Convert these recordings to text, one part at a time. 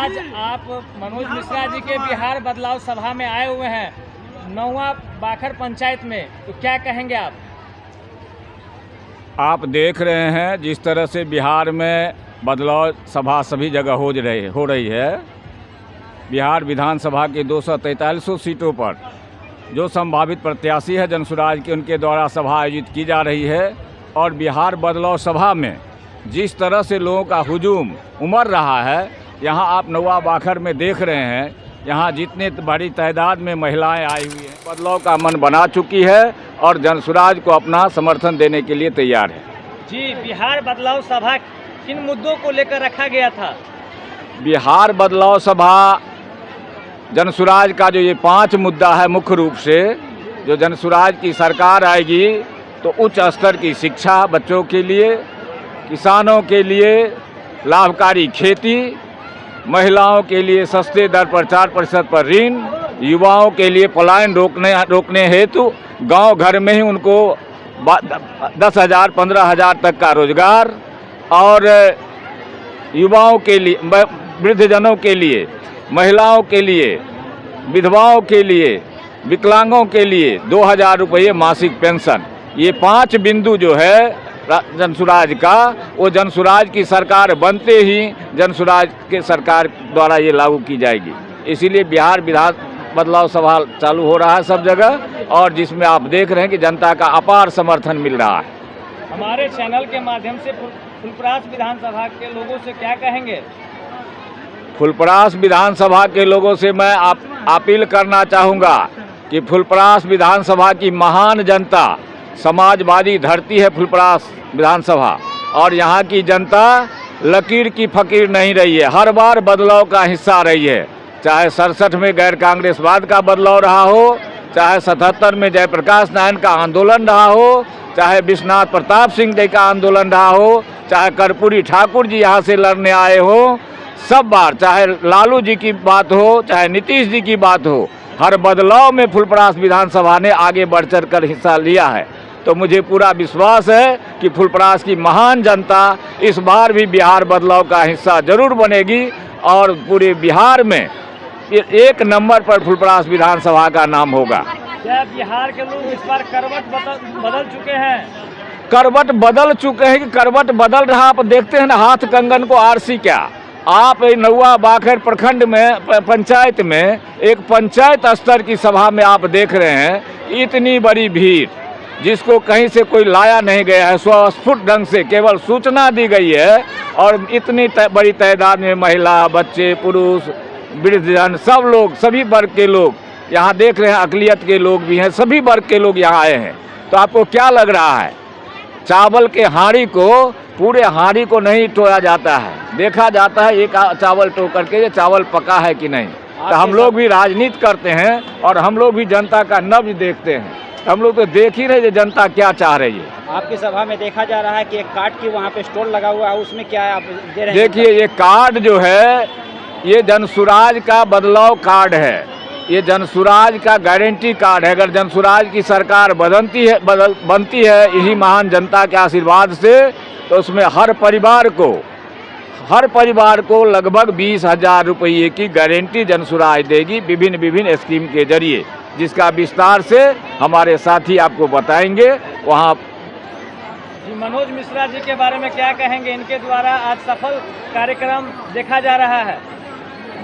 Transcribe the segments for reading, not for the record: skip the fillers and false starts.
आज आप मनोज मिश्रा जी के बिहार बदलाव सभा में आए हुए हैं, नौवा बाखर पंचायत में, तो क्या कहेंगे आप? आप देख रहे हैं जिस तरह से बिहार में बदलाव सभा सभी जगह हो रही है। बिहार विधानसभा के 243 सीटों पर जो संभावित प्रत्याशी है जनसुराज के, उनके द्वारा सभा आयोजित की जा रही है। और बिहार बदलाव सभा में जिस तरह से लोगों का हुजूम उमड़ रहा है, यहाँ आप नौवा बाखर में देख रहे हैं, यहाँ जितने बड़ी तादाद में महिलाएं आई हुई हैं, बदलाव का मन बना चुकी है और जनसुराज को अपना समर्थन देने के लिए तैयार है। जी, बिहार बदलाव सभा किन मुद्दों को लेकर रखा गया था? बिहार बदलाव सभा जनसुराज का जो ये 5 मुद्दा है, मुख्य रूप से जो जनसुराज की सरकार आएगी तो उच्च स्तर की शिक्षा बच्चों के लिए, किसानों के लिए लाभकारी खेती, महिलाओं के लिए सस्ते दर पर 4% पर ऋण, युवाओं के लिए पलायन रोकने हेतु गांव घर में ही उनको 10,000 15,000 तक का रोजगार, और युवाओं के लिए, वृद्धजनों के लिए, महिलाओं के लिए, विधवाओं के लिए, विकलांगों के लिए 2,000 रुपये मासिक पेंशन। ये 5 बिंदु जो है जनसुराज का, वो जनसुराज की सरकार बनते ही जनसुराज के सरकार द्वारा ये लागू की जाएगी। इसीलिए बिहार विधान बदलाव सभा चालू हो रहा है सब जगह, और जिसमें आप देख रहे हैं कि जनता का अपार समर्थन मिल रहा है। हमारे चैनल के माध्यम से फुलपरास विधानसभा के लोगों से क्या कहेंगे? फुलपरास विधानसभा के लोगों से मैं अपील करना चाहूँगा कि फुलपरास विधानसभा की महान जनता, समाजवादी धरती है फुलपरास विधानसभा, और यहाँ की जनता लकीर की फकीर नहीं रही है, हर बार बदलाव का हिस्सा रही है। चाहे 67 में गैर कांग्रेसवाद का बदलाव रहा हो, चाहे 77 में जयप्रकाश नारायण का आंदोलन रहा हो, चाहे विश्वनाथ प्रताप सिंह जी का आंदोलन रहा हो, चाहे कर्पूरी ठाकुर जी यहाँ से लड़ने आए हो, सब बार, चाहे लालू जी की बात हो, चाहे नीतीश जी की बात हो, हर बदलाव में फुलपरास विधानसभा ने आगे बढ़ चढ़ कर हिस्सा लिया है। तो मुझे पूरा विश्वास है कि फुलपरास की महान जनता इस बार भी बिहार बदलाव का हिस्सा जरूर बनेगी, और पूरे बिहार में 1 नंबर पर फुलपरास विधानसभा का नाम होगा। क्या बिहार के लोग इस बार करवट बदल चुके हैं? करवट बदल चुके हैं कि करवट बदल रहा, आप देखते हैं ना, हाथ कंगन को आरसी क्या। आप नौवा बाखर प्रखंड में पंचायत में एक पंचायत स्तर की सभा में आप देख रहे हैं, इतनी बड़ी भीड़ जिसको कहीं से कोई लाया नहीं गया है, स्वस्फुट ढंग से केवल सूचना दी गई है, और इतनी बड़ी तादाद में महिला, बच्चे, पुरुष, वृद्धजन, सब लोग, सभी वर्ग के लोग यहाँ देख रहे हैं, अकलियत के लोग भी हैं, सभी वर्ग के लोग यहाँ आए हैं। तो आपको क्या लग रहा है? चावल के हांडी को, पूरे हांडी को नहीं टोया जाता है, देखा जाता है एक चावल टो करके ये चावल पका है कि नहीं। तो हम लोग भी राजनीति करते हैं और हम लोग भी जनता का नब्ज देखते हैं। हम लोग तो देख ही रहे जनता क्या चाह रही है। आपकी सभा में देखा जा रहा है कि एक कार्ड की वहाँ पे स्टॉल लगा हुआ है, उसमें क्या है आप दे रहे हैं? देखिए, ये कार्ड जो है ये जनसुराज का बदलाव कार्ड है, ये जनसुराज का गारंटी कार्ड है। अगर जनसुराज की सरकार बनती है इन्हीं महान जनता के आशीर्वाद से, तो उसमें हर परिवार को लगभग 20,000 रुपये की गारंटी जनसुराज देगी विभिन्न स्कीम के जरिए, जिसका विस्तार से हमारे साथी आपको बताएंगे। वहाँ मनोज मिश्रा जी के बारे में क्या कहेंगे? इनके द्वारा आज सफल कार्यक्रम देखा जा रहा है।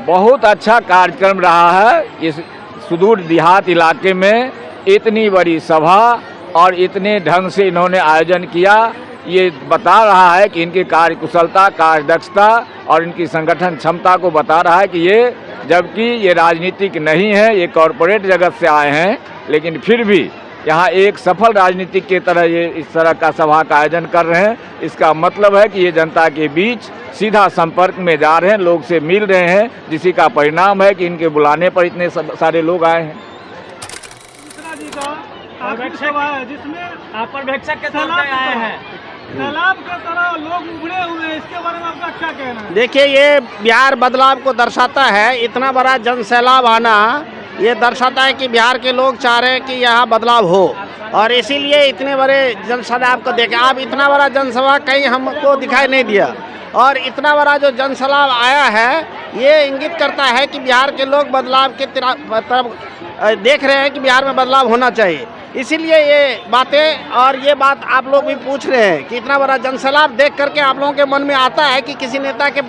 बहुत अच्छा कार्यक्रम रहा है। इस सुदूर देहात इलाके में इतनी बड़ी सभा और इतने ढंग से इन्होंने आयोजन किया, ये बता रहा है कि इनकी कार्यकुशलता, कार्यदक्षता और इनकी संगठन क्षमता को बता रहा है कि ये, जबकि ये राजनीतिक नहीं है, ये कॉरपोरेट जगत से आए हैं, लेकिन फिर भी यहाँ एक सफल राजनीतिक की तरह ये इस तरह का सभा का आयोजन कर रहे हैं। इसका मतलब है कि ये जनता के बीच सीधा संपर्क में जा रहे हैं, लोग से मिल रहे हैं, जिसी का परिणाम है कि इनके बुलाने पर इतने सारे लोग आए हैं। जिसमें आप पर्यवेक्षक के तौर पर आए हैं, तालाब की तरह लोग उभरे हुए हैं, इसके बारे में आपका क्या कहना है? देखिए, ये बिहार बदलाव को दर्शाता है। इतना बड़ा जन सैलाब आना ये दर्शाता है कि बिहार के लोग चाह रहे हैं कि यहाँ बदलाव हो, और इसीलिए इतने बड़े जनसभा को देखें आप, इतना बड़ा जनसभा कहीं हमको दिखाई नहीं दिया। और इतना बड़ा जो जनसभा आया है ये इंगित करता है कि बिहार के लोग बदलाव के तरफ देख रहे हैं कि बिहार में बदलाव होना चाहिए। इसीलिए ये बातें और ये बात आप लोग भी पूछ रहे हैं कि इतना बड़ा जनसैलाब देख करके आप लोगों के मन में आता है कि किसी नेता के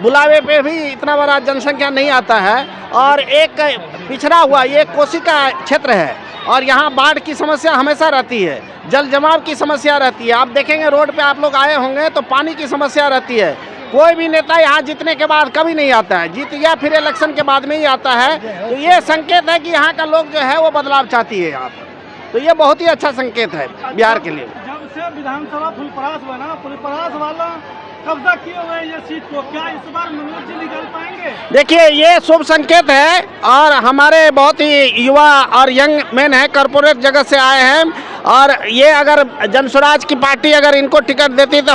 बुलावे पे भी इतना बड़ा जनसंख्या नहीं आता है। और एक पिछड़ा हुआ ये कोसी का क्षेत्र है और यहाँ बाढ़ की समस्या हमेशा रहती है, जल जमाव की समस्या रहती है। आप देखेंगे रोड पे आप लोग आए होंगे तो पानी की समस्या रहती है। कोई भी नेता यहाँ जीतने के बाद कभी नहीं आता है, जीत गया फिर इलेक्शन के बाद में ही आता है। तो ये संकेत है कि यहाँ का लोग जो है वो बदलाव चाहती है यहाँ पर, तो ये बहुत ही अच्छा संकेत है बिहार के लिए। जब से विधानसभा फुलपरास हुआ ना, फुलपरास वाला कब्जा किए हुए हैं ये सीट को, क्या इस बार मनोज जी निकाल पाएंगे? देखिए ये शुभ संकेत है और हमारे बहुत ही युवा और यंग मैन है, कॉर्पोरेट जगत से आए हैं, और ये अगर जनसुराज की पार्टी अगर इनको टिकट देती तो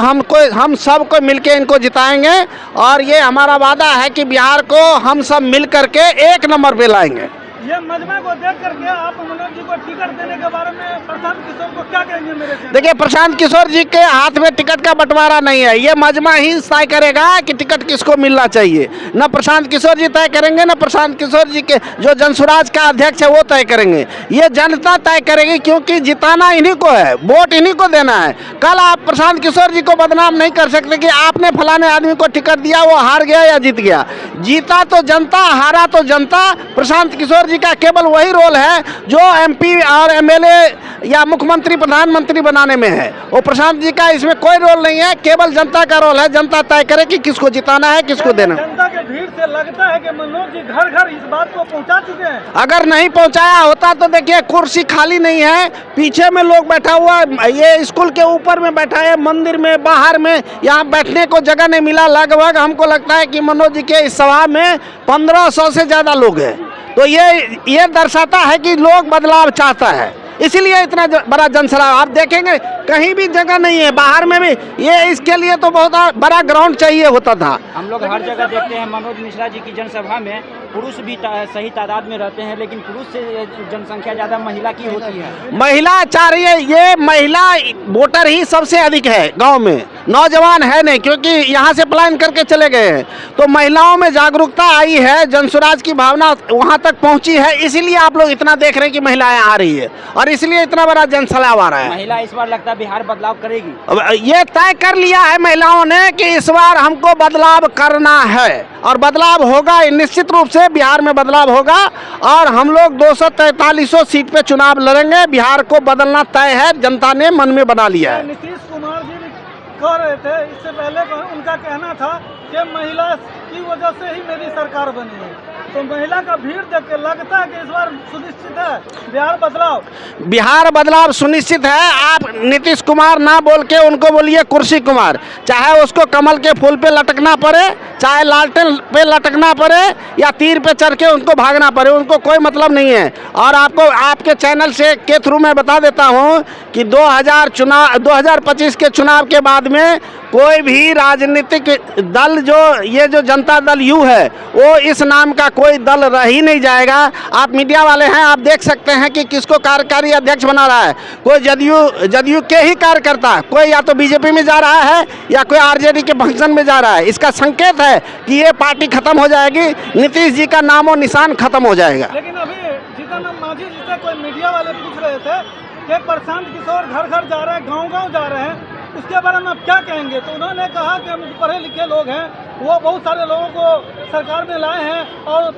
हम सब को मिलके इनको जिताएंगे। और ये हमारा वादा है कि बिहार को हम सब मिल करके 1 नंबर पे लाएंगे। ये मजमा को देख करके आप मनोज जी को टिकट देने के बारे में प्रशांत किशोर को क्या कहेंगे? मेरे से देखिए प्रशांत किशोर जी के हाथ में टिकट का बंटवारा नहीं है, ये मजमा ही तय करेगा कि टिकट किसको मिलना चाहिए। न प्रशांत किशोर जी तय करेंगे, न प्रशांत किशोर जी के जो जनसुराज का अध्यक्ष है वो तय करेंगे, ये जनता तय करेगी, क्योंकि जिताना इन्हीं को है, वोट इन्हीं को देना है। कल आप प्रशांत किशोर जी को बदनाम नहीं कर सकते कि आपने फलाने आदमी को टिकट दिया वो हार गया या जीत गया। जीता तो जनता, हारा तो जनता। प्रशांत किशोर का केवल वही रोल है जो एमपी और एमएलए या मुख्यमंत्री प्रधानमंत्री बनाने में है, वो प्रशांत जी का इसमें कोई रोल नहीं है, केवल जनता का रोल है। जनता तय करे कि किसको जिताना है, किसको देना। जनता के भीड़ से लगता है कि मनोज जी घर घर इस बात को पहुंचा चुके हैं। अगर नहीं पहुंचाया होता तो देखिए कुर्सी खाली नहीं है, पीछे में लोग बैठा हुआ, ये स्कूल के ऊपर में बैठा है, मंदिर में, बाहर में, यहाँ बैठने को जगह नहीं मिला। लगभग हमको लगता है कि मनोज जी के इस सभा में 1500 से ज्यादा लोग हैं। तो ये दर्शाता है कि लोग बदलाव चाहता है, इसीलिए इतना बड़ा जनसैलाब आप देखेंगे कहीं भी जगह नहीं है। बाहर में भी ये इसके लिए तो बहुत बड़ा ग्राउंड चाहिए होता था। हम लोग हर जगह देखते हैं मनोज मिश्रा जी की जनसभा में पुरुष भी सही तादाद में रहते हैं, लेकिन पुरुष से जनसंख्या ज़्यादा महिला की होती है। महिला चाह रही है, ये महिला वोटर ही सबसे अधिक है गांव में, नौजवान है नहीं, क्योंकि यहाँ से पलायन करके चले गए हैं। तो महिलाओं में जागरूकता आई है, जनसुराज की भावना वहाँ तक पहुँची है, इसीलिए आप लोग इतना देख रहे हैं कि महिलाएं आ रही है और इसलिए इतना बड़ा जनसैलाब आ रहा है। महिला इस बार लगता है बिहार बदलाव करेगी। ये तय कर लिया है महिलाओं ने कि इस बार हमको बदलाव करना है और बदलाव होगा, निश्चित रूप से बिहार में बदलाव होगा। और हम लोग 243 सीट पे चुनाव लड़ेंगे, बिहार को बदलना तय है, जनता ने मन में बना लिया है। नीतीश कुमार जी भी कह रहे थे इससे पहले, उनका कहना था कि महिला की वजह से ही मेरी सरकार बनी है। तो महिला का भीड़ देख के लगता है कि इस बार सुनिश्चित है बिहार बदलाव। बिहार बदलाव सुनिश्चित है। आप नीतीश कुमार ना बोल के उनको बोलिए कुर्सी कुमार, चाहे उसको कमल के फूल पे लटकना पड़े, चाहे लालटेन पे लटकना पड़े या तीर पे चढ़ के उनको भागना पड़े, उनको कोई मतलब नहीं है। और आपको आपके चैनल से के थ्रू मैं बता देता हूं कि 2025 के चुनाव के बाद में कोई भी राजनीतिक दल ये जो जनता दल यू है वो इस नाम का कोई दल रह ही नहीं जाएगा। आप मीडिया वाले हैं, आप देख सकते हैं कि किसको कार्यकारी अध्यक्ष बना रहा है। कोई जदयू के ही कार्यकर्ता, कोई या तो बीजेपी में जा रहा है या कोई आरजेडी के फंक्शन में जा रहा है। इसका संकेत है कि ये पार्टी खत्म हो जाएगी, नीतीश जी का नामो निशान खत्म हो जाएगा। लेकिन अभी जीतन मांझी जी से कोई मीडिया वाले पूछ रहे थे कि प्रशांत किशोर घर घर जा रहे हैं, गाँव गाँव जा रहे हैं, उसके बारे में आप क्या कहेंगे? तो उन्होंने कहा कि हम पढ़े लिखे लोग हैं, वो बहुत सारे लोगों को सरकार में लाए हैं और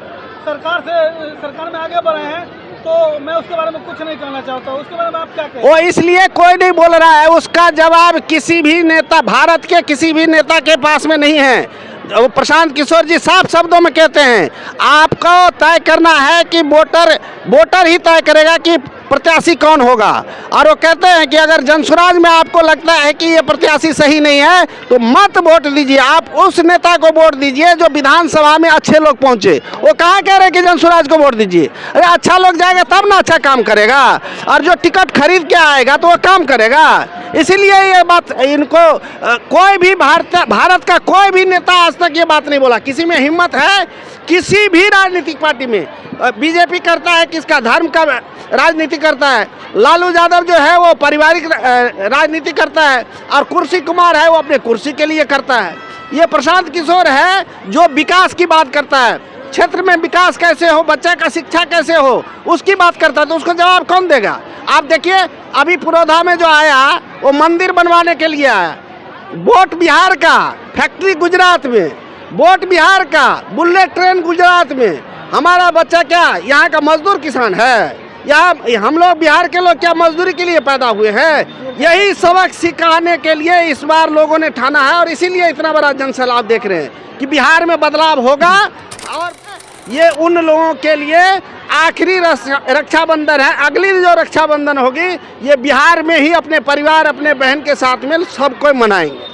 सरकार में आगे बढ़े हैं, तो मैं उसके बारे में कुछ नहीं कहना चाहता। उसके बारे में आप क्या कहेंगे? वो इसलिए कोई नहीं बोल रहा है, उसका जवाब किसी भी नेता, भारत के किसी भी नेता के पास में नहीं है। वो प्रशांत किशोर जी साफ शब्दों में कहते हैं आपको तय करना है कि वोटर ही तय करेगा कि प्रत्याशी कौन होगा। और वो कहते हैं कि अगर जनसुराज में आपको लगता है कि ये प्रत्याशी सही नहीं है तो मत वोट दीजिए, आप उस नेता को वोट दीजिए जो विधानसभा में अच्छे लोग पहुंचे। वो कहाँ कह रहे हैं कि जनसुराज को वोट दीजिए? अरे अच्छा लोग जाएगा तब ना अच्छा काम करेगा, और जो टिकट खरीद के आएगा तो वो काम करेगा। इसीलिए ये बात इनको कोई भी भारत का कोई भी नेता आज तक ये बात नहीं बोला। किसी में हिम्मत है, किसी भी राजनीतिक पार्टी में, बीजेपी करता है किसका धर्म का राजनीति करता है, लालू यादव जो है वो पारिवारिक राजनीति करता है, और कुर्सी कुमार है वो अपने कुर्सी के लिए करता है। ये प्रशांत किशोर है जो विकास की बात करता है, क्षेत्र में विकास कैसे हो, बच्चे का शिक्षा कैसे हो, उसकी बात करता है। तो उसको जवाब कौन देगा? आप देखिए अभी पुरोधा में जो आया वो मंदिर बनवाने के लिए आया, बोट बिहार का फैक्ट्री गुजरात में, बोट बिहार का बुलेट ट्रेन गुजरात में। हमारा बच्चा क्या यहाँ का मजदूर किसान है? यहाँ हम लोग बिहार के लोग क्या मजदूरी के लिए पैदा हुए हैं? यही सबक सिखाने के लिए इस बार लोगों ने ठाना है, और इसीलिए इतना बड़ा जनसैलाब देख रहे हैं कि बिहार में बदलाव होगा। और ये उन लोगों के लिए आखिरी रक्षाबंधन है। अगली जो रक्षाबंधन होगी ये बिहार में ही अपने परिवार, अपने बहन के साथ में सब कोई मनाएंगे।